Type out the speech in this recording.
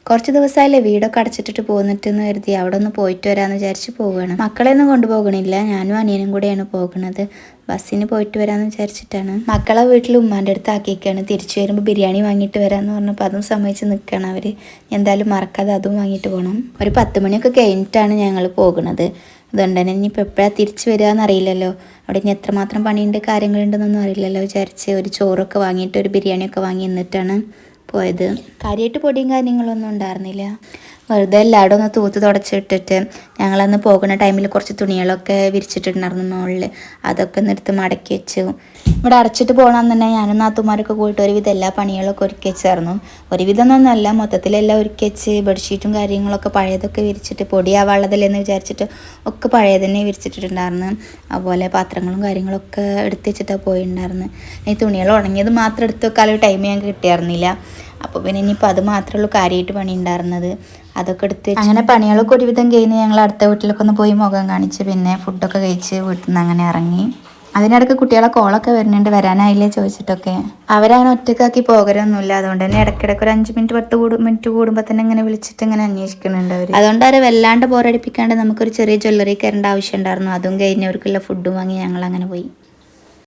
കുറച്ച് ദിവസമായില്ലേ വീടൊക്കെ അടച്ചിട്ടിട്ട് പോന്നിട്ടെന്ന് കരുതി അവിടെ ഒന്ന് പോയിട്ട് വരാമെന്ന് വിചാരിച്ച് പോവുകയാണ്. മക്കളെയൊന്നും കൊണ്ടുപോകണില്ല, ഞാനും അനിയനും കൂടെയാണ് പോകുന്നത്. ബസ്സിന് പോയിട്ട് വരാമെന്ന് വിചാരിച്ചിട്ടാണ്. മക്കളെ വീട്ടിൽ ഉമ്മാൻ്റെ അടുത്ത് ആക്കിയിരിക്കുകയാണ്. തിരിച്ചു വരുമ്പോൾ ബിരിയാണി വാങ്ങിയിട്ട് വരാമെന്ന് പറഞ്ഞപ്പോൾ അതും സമ്മതിച്ച് നിൽക്കുകയാണ് അവർ. എന്തായാലും മറക്കാതെ അതും വാങ്ങിയിട്ട് പോകണം. ഒരു 10 മണിയൊക്കെ കഴിഞ്ഞിട്ടാണ് ഞങ്ങൾ പോകുന്നത്. അതുകൊണ്ട് തന്നെ ഇനിയിപ്പോൾ എപ്പോഴാണ് തിരിച്ചു വരിക എന്നറിയില്ലല്ലോ. അവിടെ ഇനി എത്രമാത്രം പണിയുണ്ട് കാര്യങ്ങളുണ്ടെന്നൊന്നും അറിയില്ലല്ലോ വിചാരിച്ച് ഒരു ചോറൊക്കെ വാങ്ങിയിട്ട് ഒരു ബിരിയാണിയൊക്കെ വാങ്ങി എന്നിട്ടാണ് പോയത്. കാര്യമായിട്ട് പൊടിയും കാര്യങ്ങളൊന്നും ഉണ്ടായിരുന്നില്ല. വെറുതെ എല്ലായിടും ഒന്ന് തൂത്ത് തുടച്ചിട്ടിട്ട് ഞങ്ങളന്ന് പോകുന്ന ടൈമിൽ കുറച്ച് തുണികളൊക്കെ വിരിച്ചിട്ടുണ്ടായിരുന്നു മുകളിൽ. അതൊക്കെ ഒന്ന് എടുത്ത് മടക്കി വെച്ചു. ഇവിടെ അടച്ചിട്ട് പോകണമെന്ന് തന്നെ ഞാനും നാത്തുമാരൊക്കെ പോയിട്ട് ഒരുവിധം എല്ലാ പണികളൊക്കെ ഒരുക്കി വെച്ചായിരുന്നു. ഒരുവിധം ഒന്നുമല്ല, മൊത്തത്തിലെല്ലാം ഒരുക്കി വെച്ച് ബെഡ്ഷീറ്റും കാര്യങ്ങളൊക്കെ പഴയതൊക്കെ വിരിച്ചിട്ട് പൊടിയാവാനുള്ളതല്ലെന്ന് വിചാരിച്ചിട്ട് ഒക്കെ പഴയ തന്നെ വിരിച്ചിട്ടുണ്ടായിരുന്നു. അതുപോലെ പാത്രങ്ങളും കാര്യങ്ങളൊക്കെ എടുത്ത് വെച്ചിട്ടാണ് പോയിട്ടുണ്ടായിരുന്നു. ഈ തുണികൾ ഉണങ്ങിയത് മാത്രം എടുത്ത് വെക്കാനൊരു ടൈം ഞങ്ങൾക്ക് കിട്ടിയായിരുന്നില്ല. അപ്പോൾ പിന്നെ ഇനിയിപ്പോൾ അത് മാത്രമേ ഉള്ളൂ കാര്യമായിട്ട് പണി ഉണ്ടായിരുന്നത്. അതൊക്കെ എടുത്ത് അങ്ങനെ പണികളൊക്കെ ഒരുവിധം കഴിഞ്ഞ് ഞങ്ങൾ അടുത്ത വീട്ടിലൊക്കെ ഒന്ന് പോയി മുഖം കാണിച്ച് പിന്നെ ഫുഡൊക്കെ കഴിച്ച് വീട്ടിൽ നിന്ന് അങ്ങനെ ഇറങ്ങി. അതിനിടയ്ക്ക് കുട്ടികളെ കോളൊക്കെ വരുന്നുണ്ട്, വരാനായില്ലേ ചോദിച്ചിട്ടൊക്കെ. അവരങ്ങനെ ഒറ്റക്കാക്കി പോകരൊന്നുമില്ല. അതുകൊണ്ട് തന്നെ ഇടയ്ക്കിടയ്ക്ക് ഒരു 5 മിനിറ്റ് 10 മിനിറ്റ് കൂടുമ്പോൾ തന്നെ ഇങ്ങനെ വിളിച്ചിട്ട് ഇങ്ങനെ അന്വേഷിക്കുന്നുണ്ട് അവർ. അതുകൊണ്ട് അവരെ വല്ലാണ്ട് ബോറടിപ്പിക്കാണ്ട് നമുക്കൊരു ചെറിയ ജ്വല്ലറി കയറേണ്ട ആവശ്യം ഉണ്ടായിരുന്നു. അതും കഴിഞ്ഞവർക്കുള്ള ഫുഡും വാങ്ങി ഞങ്ങൾ അങ്ങനെ പോയി.